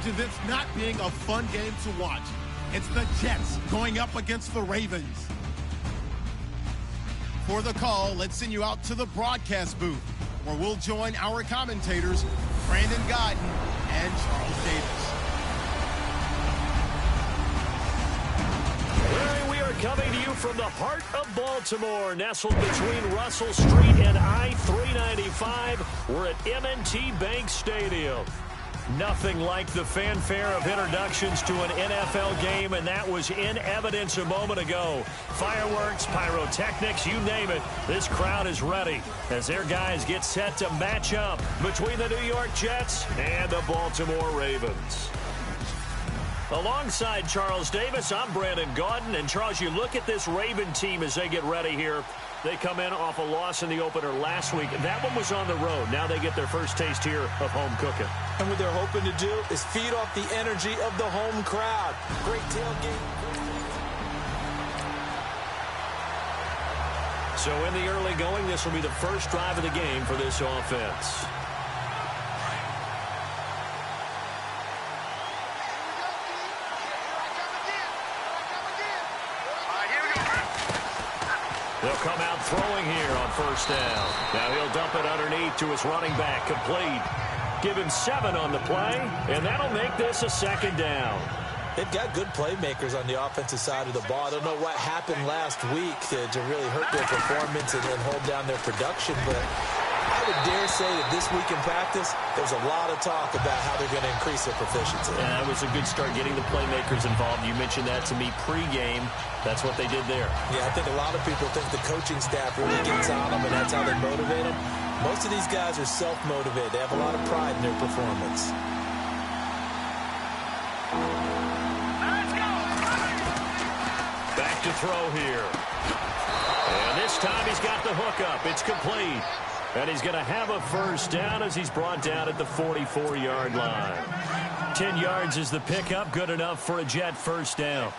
imagine this not being a fun game to watch. It's the Jets going up against the Ravens. For the call, let's send you out to the broadcast booth, where we'll join our commentators, Brandon Gaudin and Charles Davis. We are coming to you from the heart of Baltimore, nestled between Russell Street and I-395. We're at M&T Bank Stadium. Nothing like the fanfare of introductions to an NFL game, and that was in evidence a moment ago. Fireworks, pyrotechnics, you name it. This crowd is ready as their guys get set to match up between the New York Jets and the Baltimore Ravens. Alongside Charles Davis, I'm Brandon Gaudin. And, Charles, you look at this Raven team as they get ready here. They come in off a loss in the opener last week. That one was on the road. Now they get their first taste here of home cooking. And what they're hoping to do is feed off the energy of the home crowd. Great tailgate. So in the early going, this will be the first drive of the game for this offense. They'll come out throwing here on first down. Now he'll dump it underneath to his running back, complete. Give him 7 on the play, and that'll make this a second down. They've got good playmakers on the offensive side of the ball. I don't know what happened last week to really hurt their performance and hold down their production, but I would dare say that this week in practice, there's a lot of talk about how they're going to increase their proficiency. Yeah, it was a good start getting the playmakers involved. You mentioned that to me pregame. That's what they did there. Yeah, I think a lot of people think the coaching staff really gets on them, and that's how they motivate them. Most of these guys are self-motivated. They have a lot of pride in their performance. Back to throw here. And this time he's got the hook up. It's complete. And he's going to have a first down as he's brought down at the 44-yard line. 10 yards is the pickup. Good enough for a Jet first down.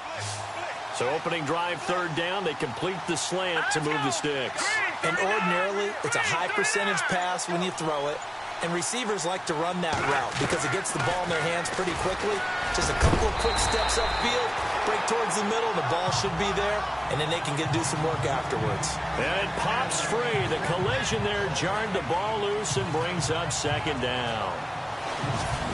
So opening drive, third down. They complete the slant to move the sticks. And ordinarily, it's a high percentage pass when you throw it. And receivers like to run that route because it gets the ball in their hands pretty quickly. Just a couple of quick steps upfield, break towards the middle, the ball should be there, and then they can do some work afterwards. And it pops free. The collision there jarred the ball loose and brings up second down.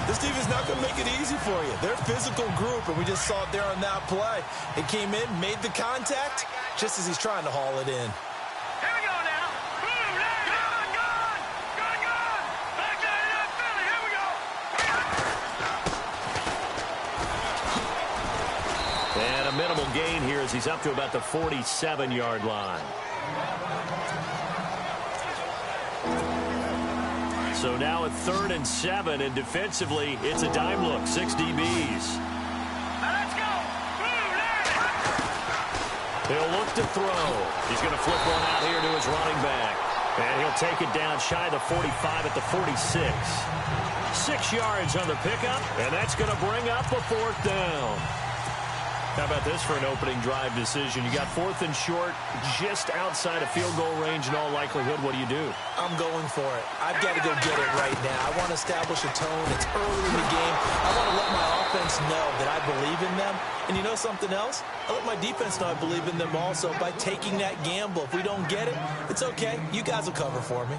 This defense is not going to make it easy for you. They're a physical group, and we just saw it there on that play. It came in, made the contact, just as he's trying to haul it in. Here we go now. Boom, gone. Back there in Philly. Here we go. And a minimal gain here as he's up to about the 47-yard line. So now at 3rd and 7, and defensively, it's a dime look. 6 DBs. Let's go. He'll look to throw. He's going to flip one out here to his running back. And he'll take it down shy of the 45 at the 46. 6 yards on the pickup, and that's going to bring up a 4th down. How about this for an opening drive decision? You got 4th and short, just outside of field goal range in all likelihood. What do you do? I'm going for it. I've got to go get it right now. I want to establish a tone. It's early in the game. I want to let my offense know that I believe in them. And you know something else? I let my defense know I believe in them also by taking that gamble. If we don't get it, it's okay. You guys will cover for me.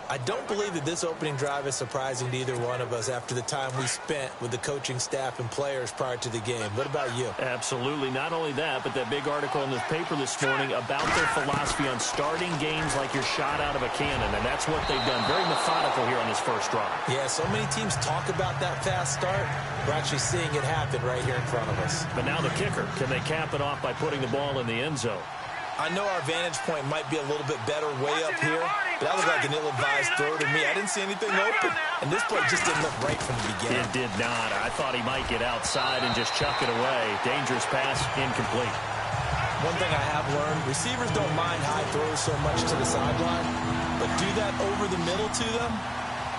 I don't believe that this opening drive is surprising to either one of us after the time we spent with the coaching staff and players prior to the game. What about you? Absolutely. Not only that, but that big article in the paper this morning about their philosophy on starting games like you're shot out of a cannon, and that's what they've done. Very methodical here on this first drive. Yeah, so many teams talk about that fast start. We're actually seeing it happen right here in front of us. But now the kicker. Can they cap it off by putting the ball in the end zone? I know our vantage point might be a little bit better way up here, but that was like an ill-advised throw to me. I didn't see anything open, and this play just didn't look right from the beginning. It did not. I thought he might get outside and just chuck it away. Dangerous pass, incomplete. One thing I have learned, receivers don't mind high throws so much to the sideline, but do that over the middle to them,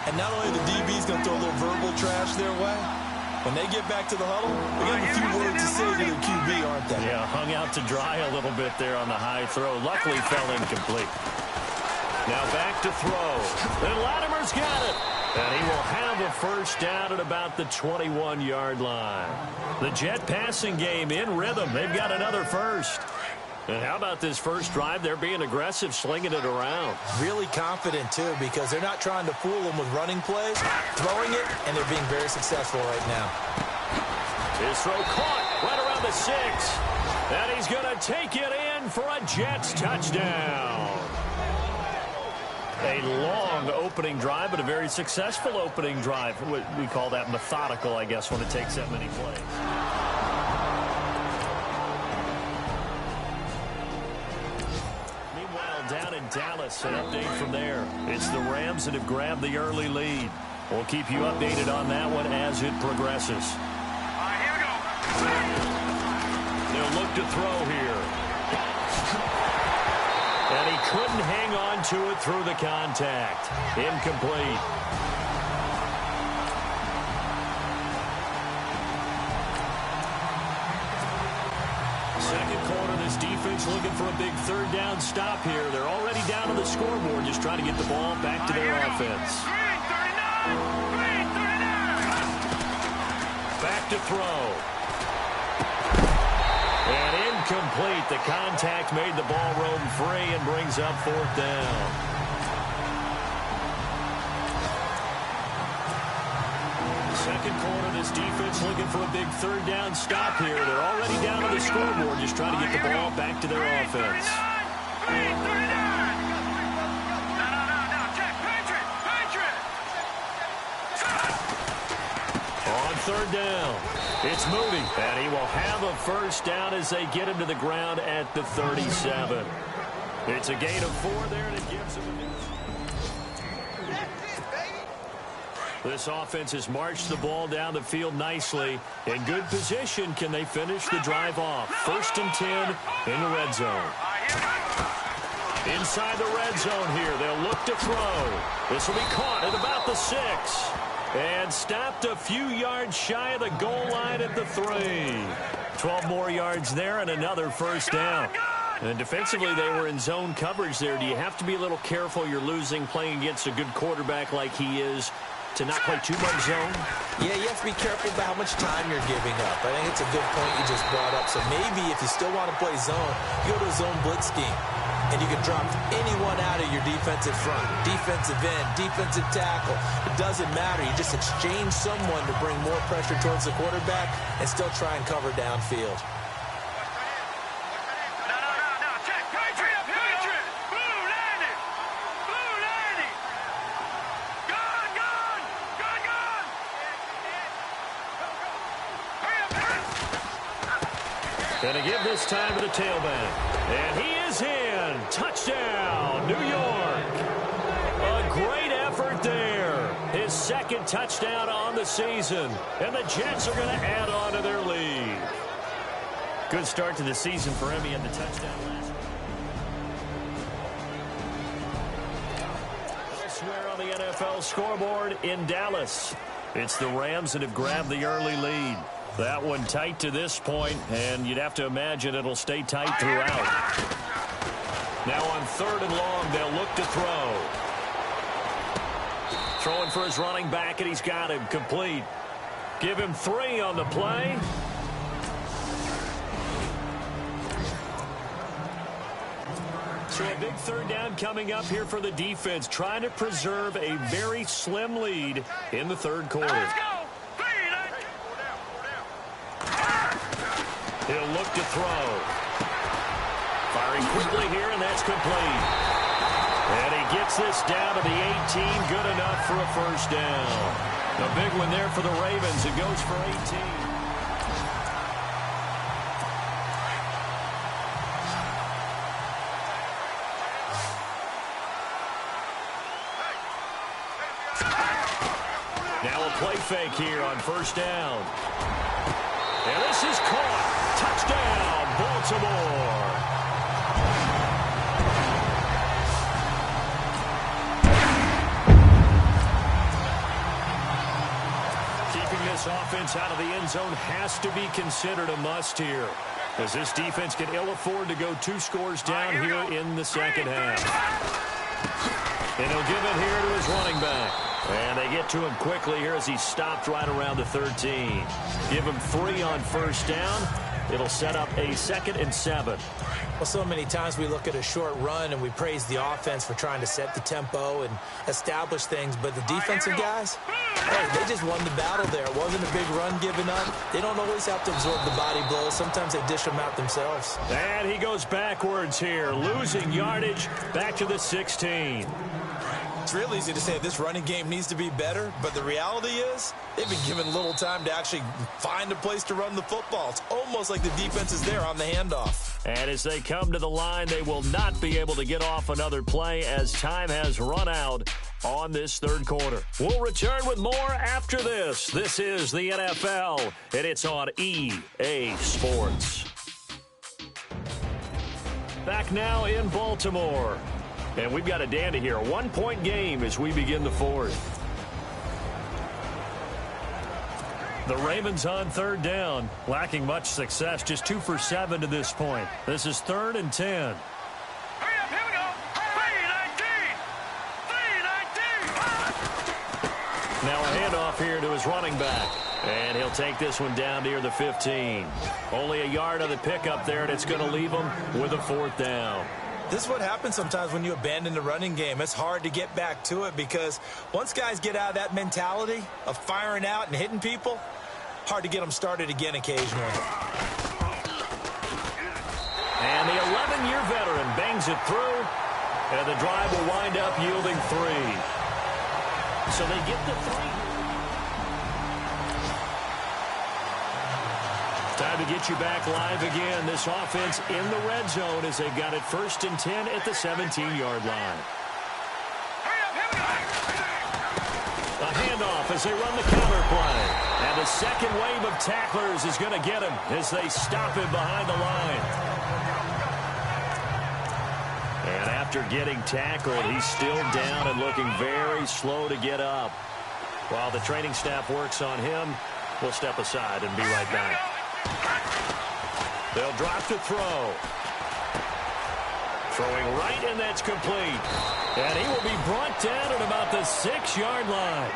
and not only the DB's going to throw a little verbal trash their way, when they get back to the huddle, they got a few words to say to their QB, aren't they? Yeah, hung out to dry a little bit there on the high throw. Luckily, fell incomplete. Now back to throw. And Latimer's got it. And he will have a first down at about the 21-yard line. The Jet passing game in rhythm. They've got another first. And how about this first drive? They're being aggressive, slinging it around. Really confident, too, because they're not trying to fool them with running plays, throwing it, and they're being very successful right now. His throw caught right around the 6. And he's going to take it in for a Jets touchdown. A long opening drive, but a very successful opening drive. We call that methodical, I guess, when it takes that many plays. Down in Dallas, an update from there. It's the Rams that have grabbed the early lead. We'll keep you updated on that one as it progresses. All right, here we go. They'll look to throw here. And he couldn't hang on to it through the contact. Incomplete. Second quarter, this defense looking for a big third down stop here. They're already down on the scoreboard, just trying to get the ball back to their offense. Back to throw. And incomplete. The contact made the ball roam free and brings up fourth down. Second quarter, this defense looking for a big third down stop here. They're already down on the scoreboard, just trying to get the ball back to their offense. On third down, it's Moody, and he will have a first down as they get him to the ground at the 37. It's a gain of 4 there, and it gives him a new. This offense has marched the ball down the field nicely. In good position, can they finish the drive off? 1st and 10 in the red zone. Inside the red zone here, they'll look to throw. This will be caught at about the 6. And stopped a few yards shy of the goal line at the 3. 12 more yards there and another first down. And defensively, they were in zone coverage there. Do you have to be a little careful? You're losing playing against a good quarterback like he is, to not play too much zone? Yeah, you have to be careful about how much time you're giving up. I think it's a good point you just brought up. So maybe if you still want to play zone, you go to a zone blitz scheme. And you can drop anyone out of your defensive front, defensive end, defensive tackle. It doesn't matter. You just exchange someone to bring more pressure towards the quarterback and still try and cover downfield. Going to give this time to the tailback. And he is in. Touchdown, New York. A great effort there. His second touchdown on the season. And the Jets are going to add on to their lead. Good start to the season for him. He had the touchdown last week. Elsewhere on the NFL scoreboard in Dallas, it's the Rams that have grabbed the early lead. That one tight to this point, and you'd have to imagine it'll stay tight throughout. Now on 3rd and long, they'll look to throw. Throwing for his running back, and he's got him complete. Give him 3 on the play. So a big third down coming up here for the defense, trying to preserve a very slim lead in the third quarter. He'll look to throw. Firing quickly here, and that's complete. And he gets this down to the 18. Good enough for a first down. A big one there for the Ravens. It goes for 18. Now a play fake here on first down. And this is caught. Touchdown, Baltimore. Keeping this offense out of the end zone has to be considered a must here, as this defense can ill afford to go 2 scores down here in the second half. And he'll give it here to his running back. And they get to him quickly here as he stopped right around the 13. Give him 3 on first down. It'll set up a 2nd and 7. Well, so many times we look at a short run and we praise the offense for trying to set the tempo and establish things, but the defensive guys, hey, they just won the battle there. It wasn't a big run given up. They don't always have to absorb the body blows. Sometimes they dish them out themselves. And he goes backwards here, losing yardage back to the 16. It's real easy to say this running game needs to be better, but the reality is they've been given little time to actually find a place to run the football. It's almost like the defense is there on the handoff. And as they come to the line, they will not be able to get off another play as time has run out on this third quarter. We'll return with more after this. This is the NFL, and it's on EA Sports. Back now in Baltimore. And we've got a dandy here. A 1-point game as we begin the fourth. The Ravens on third down, lacking much success, just 2 for 7 to this point. This is 3rd and 10. Hurry up, here we go. 3-19. Now a handoff here to his running back. And he'll take this one down near the 15. Only a yard on the pickup there, and it's going to leave him with a 4th down. This is what happens sometimes when you abandon the running game. It's hard to get back to it because once guys get out of that mentality of firing out and hitting people, hard to get them started again occasionally. And the 11-year veteran bangs it through, and the drive will wind up yielding 3. So they get the 3. Time to get you back live again. This offense in the red zone as they've got it 1st and 10 at the 17-yard line. A handoff as they run the counter play. And the second wave of tacklers is going to get him as they stop him behind the line. And after getting tackled, he's still down and looking very slow to get up. While the training staff works on him, we'll step aside and be right back. They'll drop to throw. Throwing right, and that's complete. And he will be brought down at about the 6-yard line.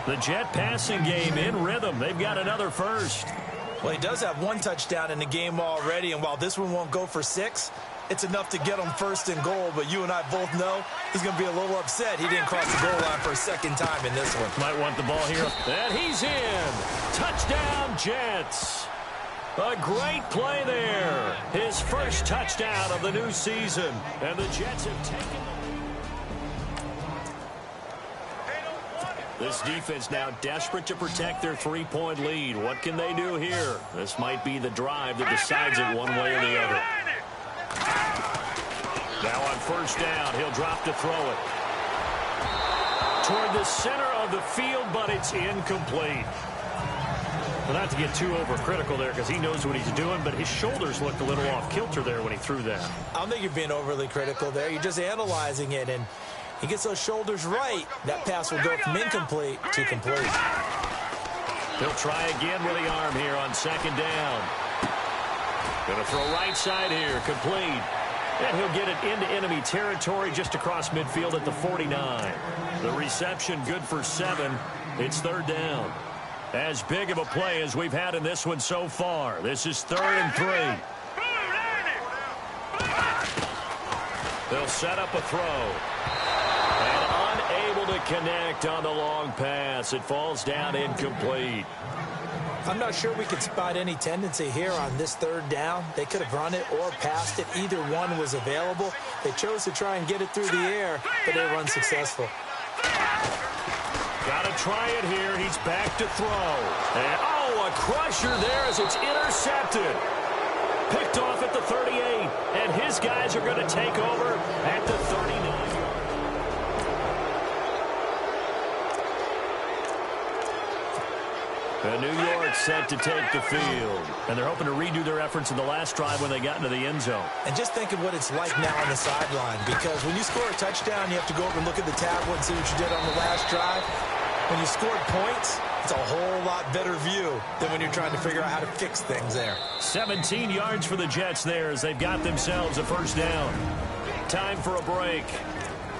The Jet passing game in rhythm. They've got another first. Well, he does have 1 touchdown in the game already, and while this one won't go for 6, it's enough to get him 1st and goal. But you and I both know he's going to be a little upset he didn't cross the goal line for a 2nd time in this one. Might want the ball here. And he's in. Touchdown, Jets. A great play there. His first touchdown of the new season. And the Jets have taken the lead. This defense now desperate to protect their 3-point lead. What can they do here? This might be the drive that decides it one way or the other. Now on first down, he'll drop to throw it. Toward the center of the field, but it's incomplete. Well, not to get too overcritical there because he knows what he's doing, but his shoulders looked a little off kilter there when he threw that. I don't think you're being overly critical there. You're just analyzing it, and he gets those shoulders right. That pass will go from incomplete to complete. He'll try again with the arm here on 2nd down. Going to throw right side here, complete. And he'll get it into enemy territory just across midfield at the 49. The reception good for 7. It's 3rd down. As big of a play as we've had in this one so far. This is 3rd and 3. They'll set up a throw. And unable to connect on the long pass. It falls down incomplete. I'm not sure we could spot any tendency here on this 3rd down. They could have run it or passed it. Either one was available. They chose to try and get it through the air, but they were unsuccessful. Got to try it here. He's back to throw. And, a crusher there as it's intercepted. Picked off at the 38. And his guys are going to take over at the 39. And New York set to take the field. And they're hoping to redo their efforts in the last drive when they got into the end zone. And just think of what it's like now on the sideline, because when you score a touchdown, you have to go over and look at the tablet and see what you did on the last drive. When you scored points, it's a whole lot better view than when you're trying to figure out how to fix things there. 17 yards for the Jets there as they've got themselves a first down. Time for a break.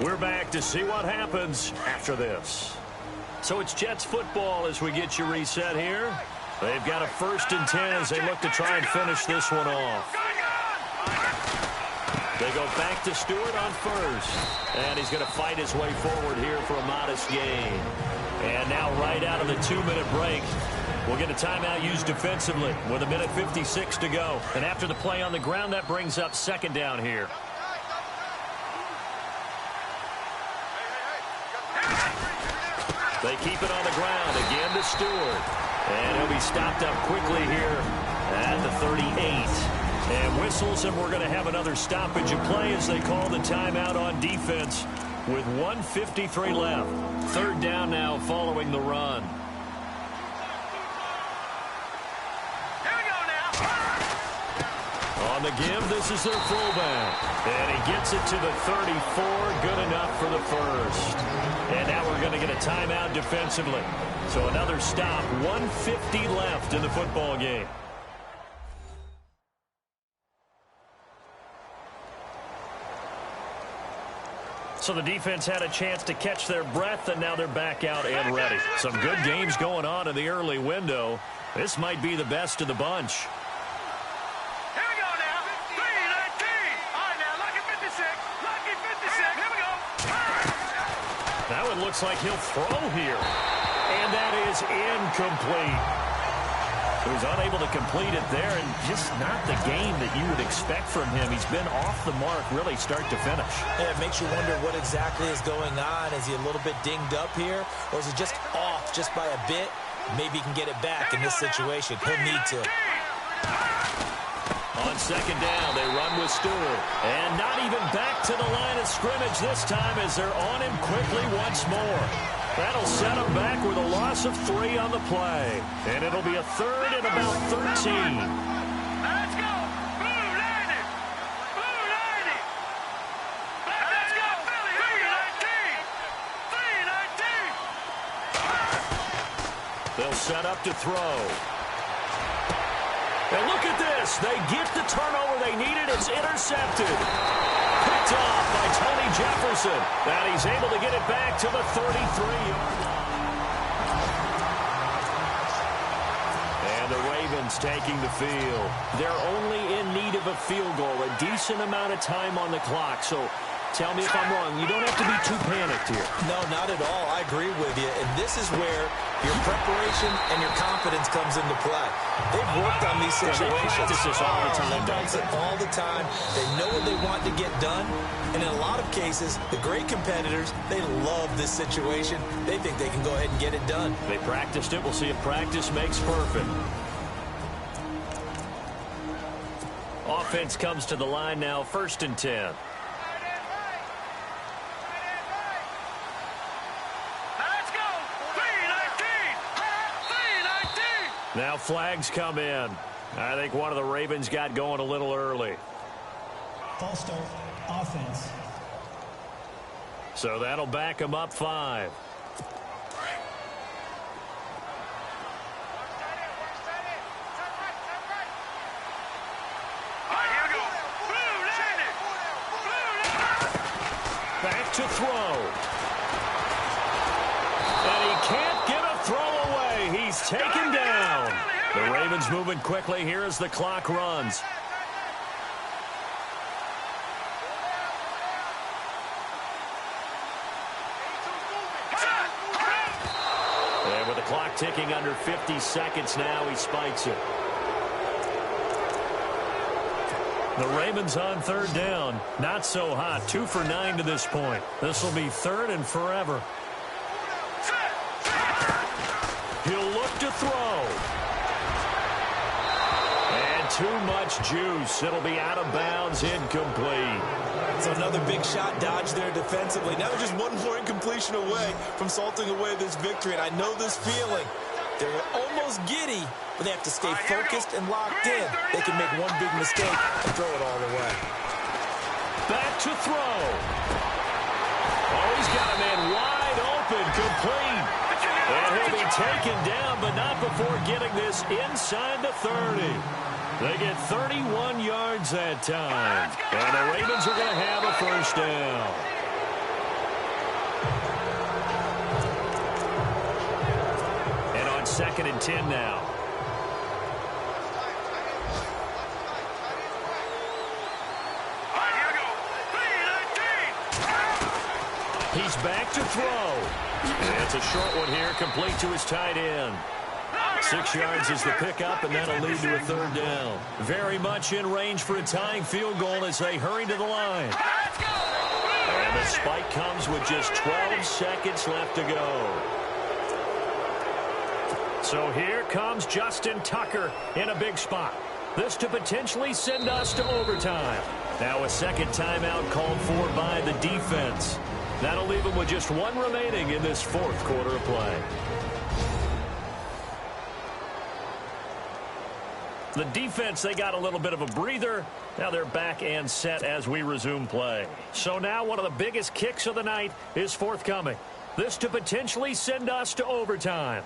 We're back to see what happens after this. So it's Jets football as we get you reset here. They've got a 1st and 10 as they look to try and finish this one off. They go back to Stewart on 1st. And he's going to fight his way forward here for a modest gain. And now right out of the 2-minute break, we'll get a timeout used defensively with 1:56 to go. And after the play on the ground, that brings up 2nd down here. They keep it on the ground again to Stewart. And he'll be stopped up quickly here at the 38. And whistles, and we're going to have another stoppage of play as they call the timeout on defense with 1:53 left. 3rd down now following the run. On the give, this is their fullback. And he gets it to the 34. Good enough for the 1st. And now we're going to get a timeout defensively. So another stop. 1:50 left in the football game. So the defense had a chance to catch their breath, and now they're back out and ready. Some good games going on in the early window. This might be the best of the bunch. Now it looks like he'll throw here. And that is incomplete. He was unable to complete it there, and just not the game that you would expect from him. He's been off the mark really start to finish. Yeah, it makes you wonder what exactly is going on. Is he a little bit dinged up here, or is he just off just by a bit? Maybe he can get it back in this situation. He'll need to. On 2nd down, they run with Stewart. And not even back to the line of scrimmage this time as they're on him quickly once more. That'll set him back with a loss of 3 on the play. And it'll be a 3rd and about 13. Let's go! Blue 90! Blue 90! Let's go! Philly! 319! 319! They'll set up to throw. And look at this. They get the turnover they needed. It's intercepted. Picked off by Tony Jefferson. And he's able to get it back to the 33-yard line. And the Ravens taking the field. They're only in need of a field goal. A decent amount of time on the clock. So tell me if I'm wrong. You don't have to be too panicked here. No, not at all. I agree with you. And this is where your preparation and your confidence comes into play. They've worked on these situations. They practice this all the time. They practice it all the time. They know what they want to get done. And in a lot of cases, the great competitors, they love this situation. They think they can go ahead and get it done. They practiced it. We'll see if practice makes perfect. Offense comes to the line now, 1st and 10. Now flags come in. I think one of the Ravens got going a little early. False start, offense. So that'll back them up 5. Back to throw. And he can't get a throw away. He's taken down. The Ravens moving quickly here as the clock runs. And with the clock ticking under 50 seconds now, he spikes it. The Ravens on 3rd down. Not so hot. 2 for 9 to this point. This will be 3rd and forever. He'll look to throw. And too much juice. It'll be out of bounds, incomplete. So another big shot dodge there defensively. Now just one more incompletion away from salting away this victory. And I know this feeling. They're almost giddy, but they have to stay focused and locked in. They can make one big mistake and throw it all away. Back to throw. Oh, he's got a man wide open, complete. And he'll be taken down, but not before getting this inside the 30. They get 31 yards that time. And the Ravens are going to have a 1st down. 2nd and 10 now. He's back to throw. And it's a short one here, complete to his tight end. 6 yards is the pickup, and that'll lead to a 3rd down. Very much in range for a tying field goal as they hurry to the line. And the spike comes with just 12 seconds left to go. So here comes Justin Tucker in a big spot. This to potentially send us to overtime. Now a second timeout called for by the defense. That'll leave them with just 1 remaining in this 4th quarter of play. The defense, they got a little bit of a breather. Now they're back and set as we resume play. So now one of the biggest kicks of the night is forthcoming. This to potentially send us to overtime.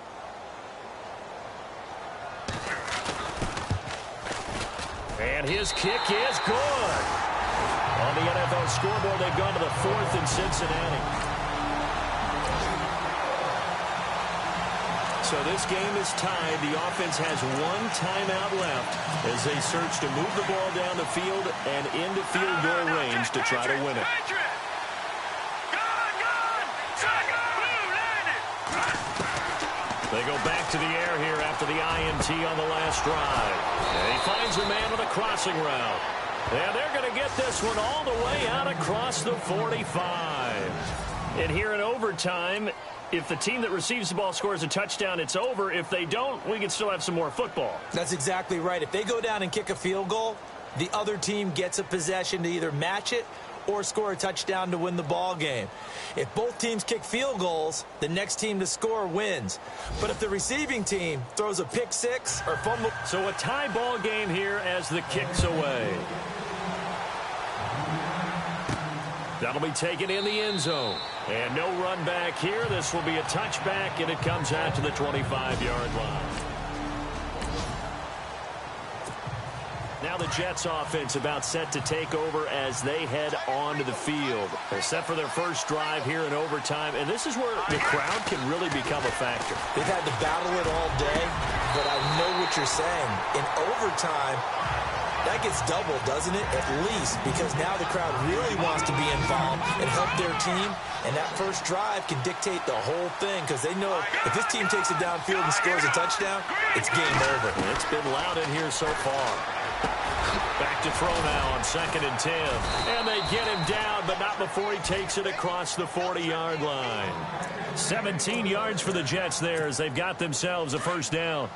And his kick is good. On the NFL scoreboard, they've gone to the 4th in Cincinnati. So this game is tied. The offense has 1 timeout left as they search to move the ball down the field and into field goal range to try to win it. They go back to the air here after the INT on the last drive. And he finds a man on a crossing route. And they're going to get this one all the way out across the 45. And here in overtime, if the team that receives the ball scores a touchdown, it's over. If they don't, we can still have some more football. That's exactly right. If they go down and kick a field goal, the other team gets a possession to either match it or score a touchdown to win the ball game. If both teams kick field goals, the next team to score wins. But if the receiving team throws a pick six or fumble... So a tie ball game here as the kick's away. That'll be taken in the end zone. And no run back here. This will be a touchback, and it comes out to the 25-yard line. Now the Jets offense about set to take over as they head onto the field. They're set for their first drive here in overtime, and this is where the crowd can really become a factor. They've had to battle it all day, but I know what you're saying. In overtime, that gets doubled, doesn't it? At least, because now the crowd really wants to be involved and help their team, and that first drive can dictate the whole thing because they know if this team takes it downfield and scores a touchdown, it's game over. It's been loud in here so far. Back to throw now on 2nd and 10. And they get him down, but not before he takes it across the 40-yard line. 17 yards for the Jets there as they've got themselves a first down.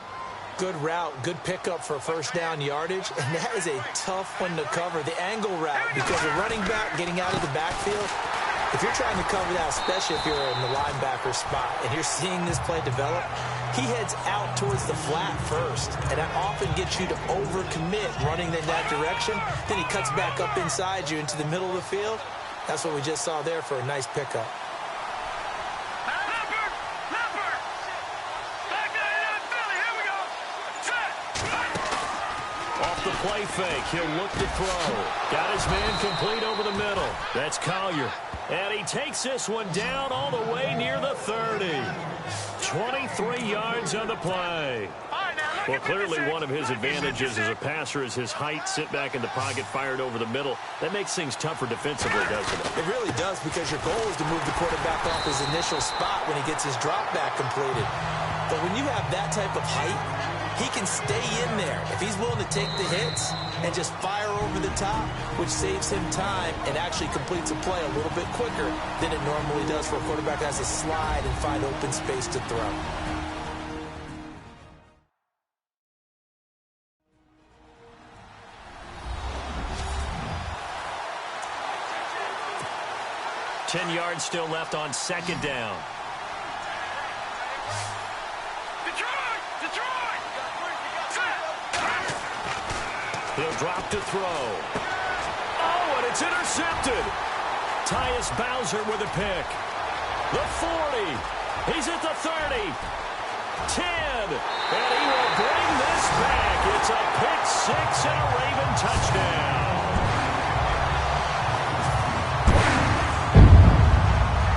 Good route, good pickup for first down yardage, and that is a tough one to cover. The angle route, because a running back getting out of the backfield, if you're trying to cover that, especially if you're in the linebacker spot and you're seeing this play develop, he heads out towards the flat first, and that often gets you to overcommit running in that direction. Then he cuts back up inside you into the middle of the field. That's what we just saw there for a nice pickup. The play fake. He'll look to throw. Got his man complete over the middle. That's Collier. And he takes this one down all the way near the 30. 23 yards on the play. Well, clearly one of his advantages as a passer is his height. Sit back in the pocket, fired over the middle. That makes things tougher defensively, doesn't it? It really does, because your goal is to move the quarterback off his initial spot when he gets his drop back completed. But when you have that type of height, he can stay in there if he's willing to take the hits and just fire over the top, which saves him time and actually completes a play a little bit quicker than it normally does for a quarterback that has to slide and find open space to throw. Ten yards still left on 2nd down. He'll drop to throw. Oh, and it's intercepted. Tyus Bowser with a pick. The 40. He's at the 30. 10. And he will bring this back. It's a pick six and a Raven touchdown.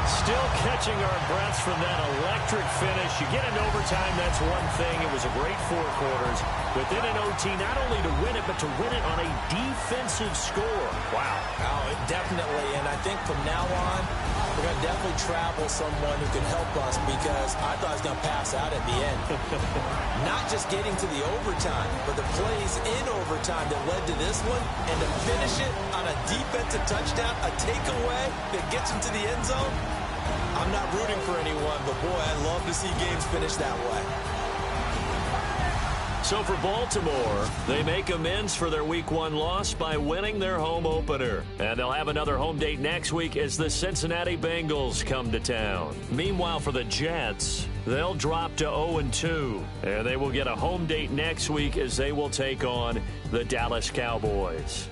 Still catching catching our breaths from that electric finish. You get into overtime, that's one thing. It was a great 4 quarters. But then in OT, not only to win it, but to win it on a defensive score. Wow. Oh, definitely. And I think from now on, we're going to definitely travel someone who can help us, because I thought I was going to pass out at the end. Not just getting to the overtime, but the plays in overtime that led to this one, and to finish it on a defensive touchdown, a takeaway that gets into the end zone. I'm not rooting for anyone, but boy, I love to see games finish that way. So for Baltimore, they make amends for their Week 1 loss by winning their home opener. And they'll have another home date next week as the Cincinnati Bengals come to town. Meanwhile, for the Jets, they'll drop to 0-2. And they will get a home date next week as they will take on the Dallas Cowboys.